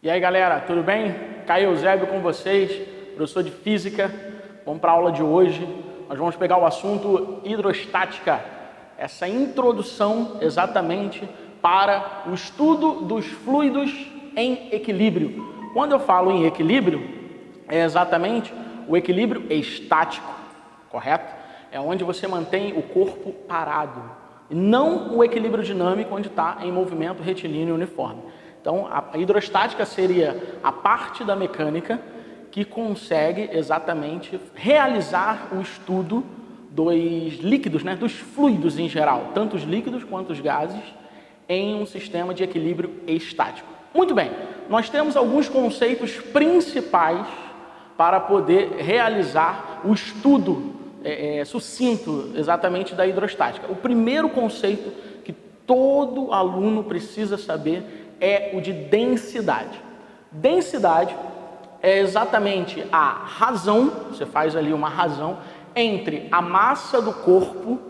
E aí galera, tudo bem? Caio Eusébio com vocês, professor de Física. Vamos para a aula de hoje. Nós vamos pegar o assunto hidrostática, essa introdução exatamente para o estudo dos fluidos em equilíbrio. Quando eu falo em equilíbrio, é exatamente o equilíbrio estático, correto? É onde você mantém o corpo parado, e não o equilíbrio dinâmico, onde está em movimento retilíneo uniforme. Então, a hidrostática seria a parte da mecânica que consegue exatamente realizar o estudo dos líquidos, dos fluidos em geral, tanto os líquidos quanto os gases, em um sistema de equilíbrio estático. Muito bem, nós temos alguns conceitos principais para poder realizar o estudo sucinto exatamente da hidrostática. O primeiro conceito que todo aluno precisa saber é o de densidade. Densidade é exatamente a razão, você faz ali uma razão, entre a massa do corpo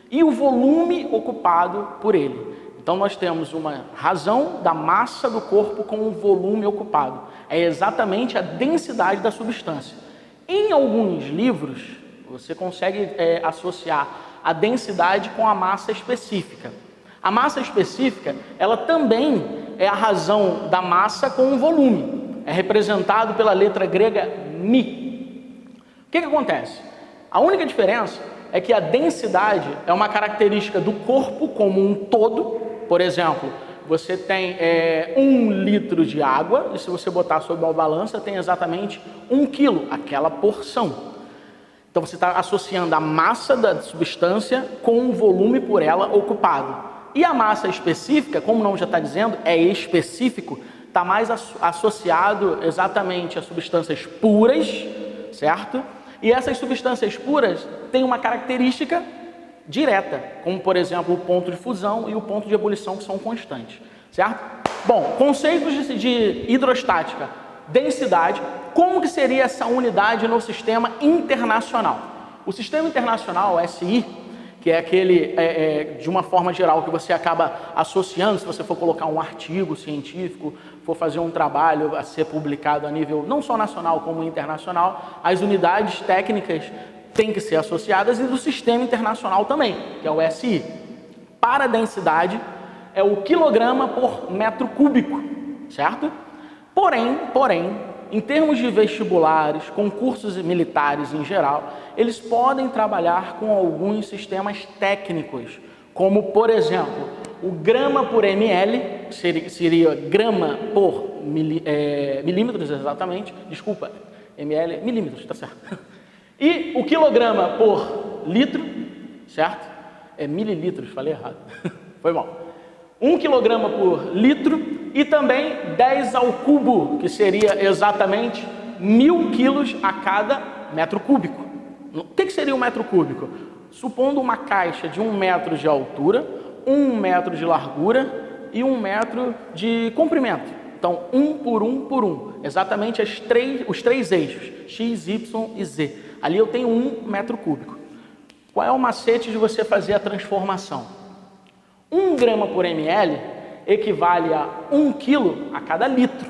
e o volume ocupado por ele. Então nós temos uma razão da massa do corpo com o volume ocupado. É exatamente a densidade da substância. Em alguns livros, você consegue associar a densidade com a massa específica. A massa específica, ela também é a razão da massa com o volume. É representado pela letra grega μ. O que acontece? A única diferença é que a densidade é uma característica do corpo como um todo. Por exemplo, você tem 1 litro de água, e se você botar sobre a balança, tem exatamente 1 quilo, aquela porção. Então você está associando a massa da substância com o volume por ela ocupado. E a massa específica, como o nome já está dizendo, é específico, está mais associado exatamente a substâncias puras, certo? E essas substâncias puras têm uma característica direta, como por exemplo o ponto de fusão e o ponto de ebulição, que são constantes, certo? Bom, conceitos de hidrostática, densidade, como que seria essa unidade no sistema internacional? O sistema internacional, SI, que é aquele, de uma forma geral, que você acaba associando, se você for colocar um artigo científico, for fazer um trabalho a ser publicado a nível não só nacional como internacional, as unidades técnicas têm que ser associadas, e do sistema internacional também, que é o SI. Para a densidade, é o quilograma por metro cúbico, certo? Porém, em termos de vestibulares, concursos militares em geral, eles podem trabalhar com alguns sistemas técnicos, como, por exemplo, o grama por ml, seria grama por milímetros, exatamente, desculpa, ml, milímetros, tá certo. E o quilograma por litro, certo? É mililitros, falei errado, foi mal. 1 quilograma por litro e também 10 ao cubo, que seria exatamente 1000 quilos a cada metro cúbico. O que seria um metro cúbico? Supondo uma caixa de 1 metro de altura, 1 metro de largura e 1 metro de comprimento. Então, 1 por 1 por 1. Exatamente os três eixos, x, y e z. Ali eu tenho 1 metro cúbico. Qual é o macete de você fazer a transformação? 1 grama por ml equivale a 1 quilo a cada litro,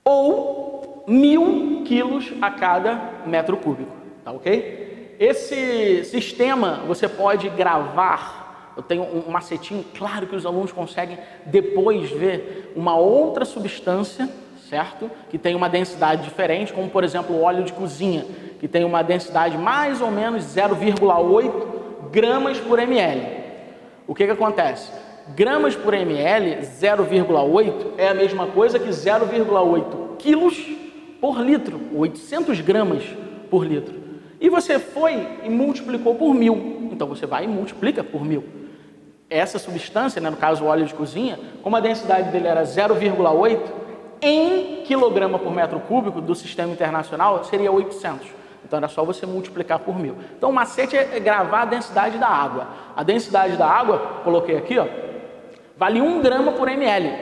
ou 1000 quilos a cada metro cúbico, tá ok? Esse sistema você pode gravar, eu tenho um macetinho, claro que os alunos conseguem depois ver uma outra substância, certo? Que tem uma densidade diferente, como por exemplo o óleo de cozinha, que tem uma densidade mais ou menos 0,8 gramas por ml. O que acontece? Gramas por ml, 0,8 é a mesma coisa que 0,8 quilos por litro, 800 gramas por litro. E você foi e multiplicou por 1000, então você vai e multiplica por 1000. Essa substância, no caso o óleo de cozinha, como a densidade dele era 0,8, em quilograma por metro cúbico do sistema internacional seria 800. Então era só você multiplicar por 1000. Então o macete é gravar a densidade da água. A densidade da água, coloquei aqui, ó, vale 1 grama por ml,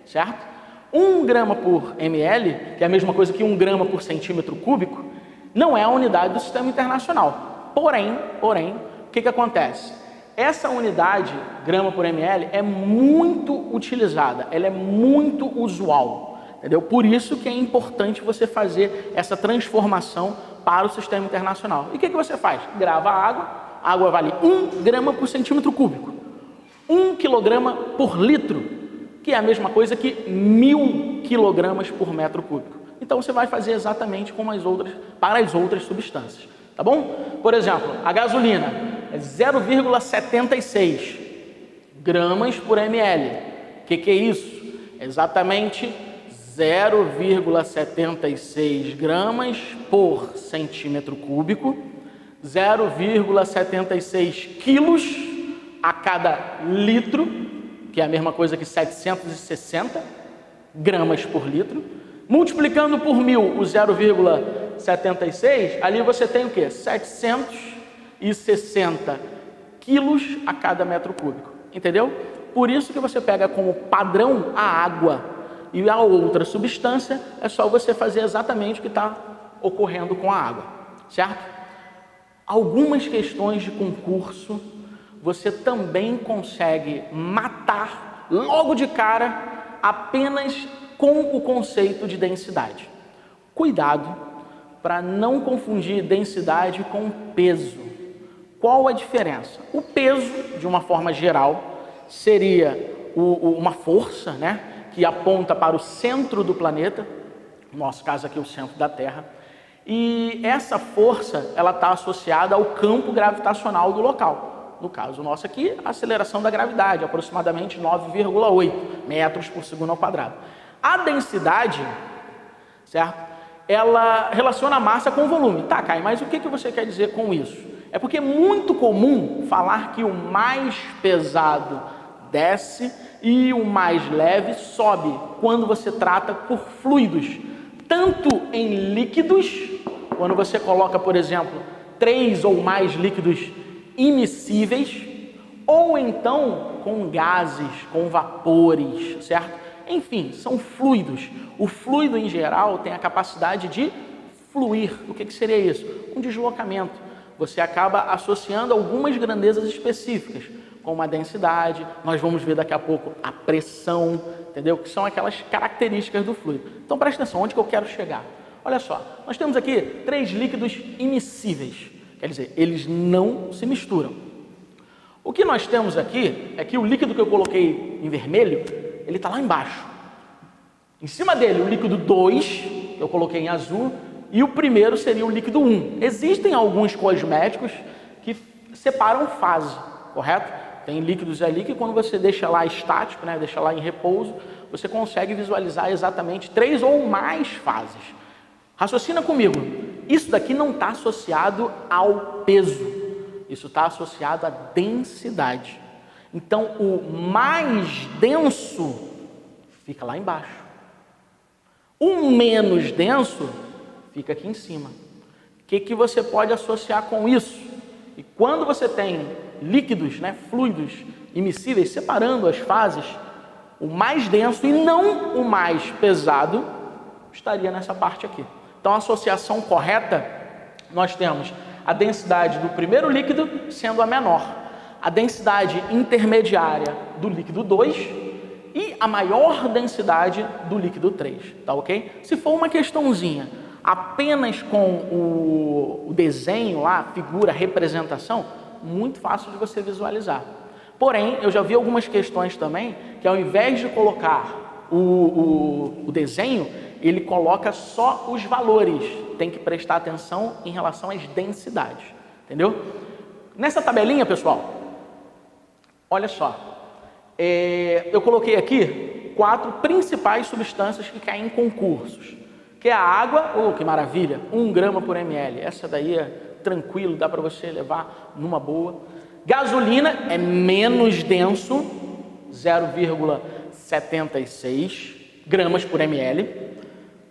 certo? 1 grama por ml, que é a mesma coisa que 1 grama por centímetro cúbico, não é a unidade do sistema internacional. Porém, o que acontece? Essa unidade, grama por ml, é muito utilizada, ela é muito usual, entendeu? Por isso que é importante você fazer essa transformação para o sistema internacional. E o que você faz? Grava a água vale 1 grama por centímetro cúbico, 1 quilograma por litro, que é a mesma coisa que 1000 quilogramas por metro cúbico. Então você vai fazer exatamente como para as outras substâncias, tá bom? Por exemplo, a gasolina é 0,76 gramas por ml. O que é isso? Exatamente 0,76 gramas por centímetro cúbico, 0,76 quilos a cada litro, que é a mesma coisa que 760 gramas por litro. Multiplicando por 1000 o 0,76, ali você tem o quê? 760 quilos a cada metro cúbico, entendeu? Por isso que você pega como padrão a água e a outra substância, é só você fazer exatamente o que está ocorrendo com a água, certo? Algumas questões de concurso você também consegue matar logo de cara apenas com o conceito de densidade. Cuidado para não confundir densidade com peso. Qual a diferença? O peso, de uma forma geral, seria uma força, né, que aponta para o centro do planeta, no nosso caso aqui o centro da Terra, e essa força ela está associada ao campo gravitacional do local. No caso nosso aqui, a aceleração da gravidade, aproximadamente 9,8 metros por segundo ao quadrado. A densidade, certo? Ela relaciona a massa com o volume. Tá, Caio, mas o que você quer dizer com isso? É porque é muito comum falar que o mais pesado desce e o mais leve sobe quando você trata por fluidos. Tanto em líquidos, quando você coloca, por exemplo, 3 ou mais líquidos immiscíveis, ou então com gases, com vapores, certo? Enfim, são fluidos. O fluido, em geral, tem a capacidade de fluir. O que seria isso? Um deslocamento. Você acaba associando algumas grandezas específicas, como a densidade, nós vamos ver daqui a pouco a pressão, entendeu? Que são aquelas características do fluido. Então, presta atenção, onde que eu quero chegar? Olha só, nós temos aqui 3 líquidos immiscíveis. Quer dizer, eles não se misturam. O que nós temos aqui é que o líquido que eu coloquei em vermelho, ele está lá embaixo. Em cima dele, o líquido 2, que eu coloquei em azul, e o primeiro seria o líquido 1. Existem alguns cosméticos que separam fase, correto? Tem líquidos ali que quando você deixa lá estático, né, deixa lá em repouso, você consegue visualizar exatamente 3 ou mais fases. Raciocina comigo, isso daqui não está associado ao peso, isso está associado à densidade. Então, o mais denso fica lá embaixo. O menos denso fica aqui em cima. O que você pode associar com isso? E quando você tem líquidos, né, fluidos immiscíveis, separando as fases, o mais denso e não o mais pesado estaria nessa parte aqui. Então, a associação correta, nós temos a densidade do primeiro líquido sendo a menor, a densidade intermediária do líquido 2 e a maior densidade do líquido 3, tá ok? Se for uma questãozinha apenas com o desenho lá, figura, representação, muito fácil de você visualizar. Porém, eu já vi algumas questões também que ao invés de colocar o desenho, ele coloca só os valores. Tem que prestar atenção em relação às densidades, entendeu? Nessa tabelinha, pessoal, olha só, eu coloquei aqui 4 principais substâncias que caem em concursos, que é a água, que maravilha, 1 grama por ml, essa daí é tranquilo, dá para você levar numa boa. Gasolina é menos denso, 0,76 gramas por ml.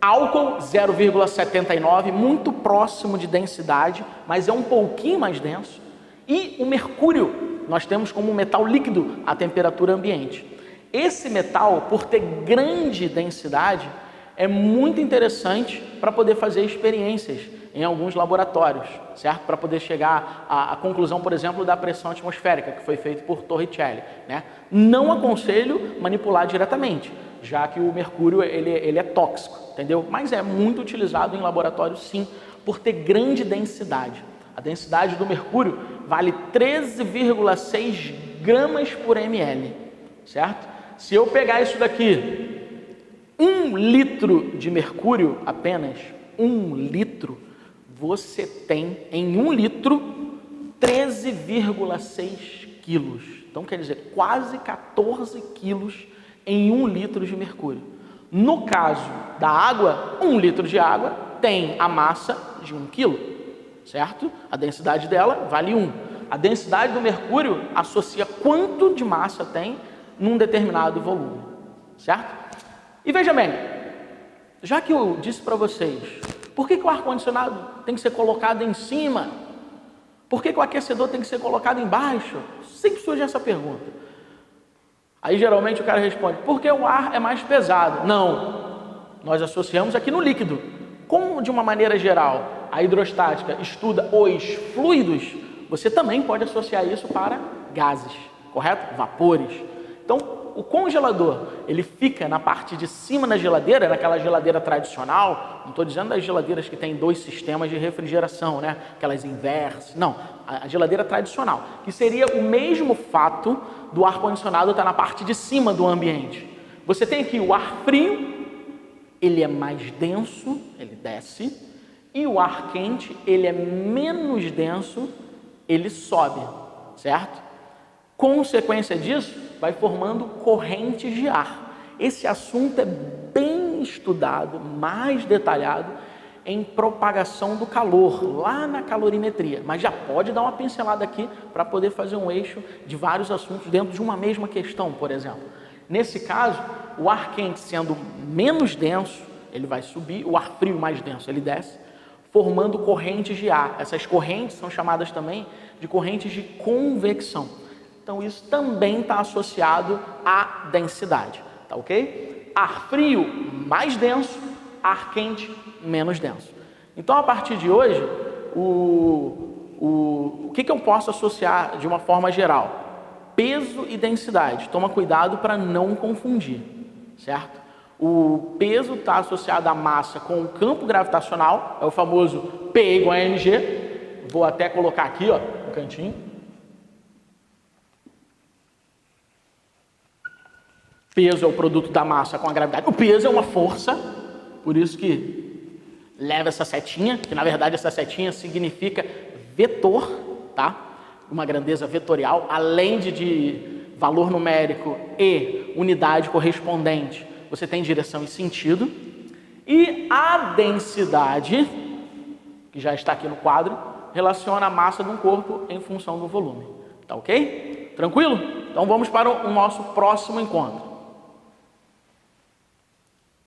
Álcool, 0,79, muito próximo de densidade, mas é um pouquinho mais denso. E o mercúrio, nós temos como um metal líquido à temperatura ambiente. Esse metal, por ter grande densidade, é muito interessante para poder fazer experiências em alguns laboratórios, certo? Para poder chegar à conclusão, por exemplo, da pressão atmosférica, que foi feito por Torricelli, né? Não aconselho manipular diretamente, já que o mercúrio ele é tóxico, entendeu? Mas é muito utilizado em laboratório, sim, por ter grande densidade. A densidade do mercúrio vale 13,6 gramas por ml, certo? Se eu pegar isso daqui, 1 litro de mercúrio, apenas 1 litro, você tem em 1 litro 13,6 quilos. Então quer dizer, quase 14 quilos em 1 litro de mercúrio. No caso da água, 1 litro de água tem a massa de 1 quilo, certo? A densidade dela vale 1. A densidade do mercúrio associa quanto de massa tem num determinado volume, certo? E veja bem, já que eu disse para vocês, por que o ar-condicionado tem que ser colocado em cima? Por que o aquecedor tem que ser colocado embaixo? Sempre surge essa pergunta. Aí geralmente o cara responde, porque o ar é mais pesado. Não, nós associamos aqui no líquido. Como de uma maneira geral a hidrostática estuda os fluidos, você também pode associar isso para gases, correto? Vapores. Então, o congelador, ele fica na parte de cima da geladeira, naquela geladeira tradicional, não estou dizendo das geladeiras que tem 2 sistemas de refrigeração, né? Aquelas inversas, não, a geladeira tradicional, que seria o mesmo fato do ar-condicionado estar na parte de cima do ambiente. Você tem aqui o ar frio, ele é mais denso, ele desce, e o ar quente, ele é menos denso, ele sobe, certo? Consequência disso, vai formando correntes de ar. Esse assunto é bem estudado, mais detalhado, em propagação do calor, lá na calorimetria. Mas já pode dar uma pincelada aqui para poder fazer um eixo de vários assuntos dentro de uma mesma questão, por exemplo. Nesse caso, o ar quente sendo menos denso, ele vai subir, o ar frio mais denso, ele desce, formando correntes de ar. Essas correntes são chamadas também de correntes de convecção. Então, isso também está associado à densidade, tá ok? Ar frio mais denso, ar quente menos denso. Então, a partir de hoje, o que eu posso associar de uma forma geral? Peso e densidade. Toma cuidado para não confundir, certo? O peso está associado à massa com o campo gravitacional, é o famoso P igual a mg. Vou até colocar aqui, ó, no cantinho. Peso é o produto da massa com a gravidade. O peso é uma força, por isso que leva essa setinha, que na verdade essa setinha significa vetor, tá? Uma grandeza vetorial, além de valor numérico e unidade correspondente, você tem direção e sentido. E a densidade, que já está aqui no quadro, relaciona a massa de um corpo em função do volume. Tá ok? Tranquilo? Então vamos para o nosso próximo encontro.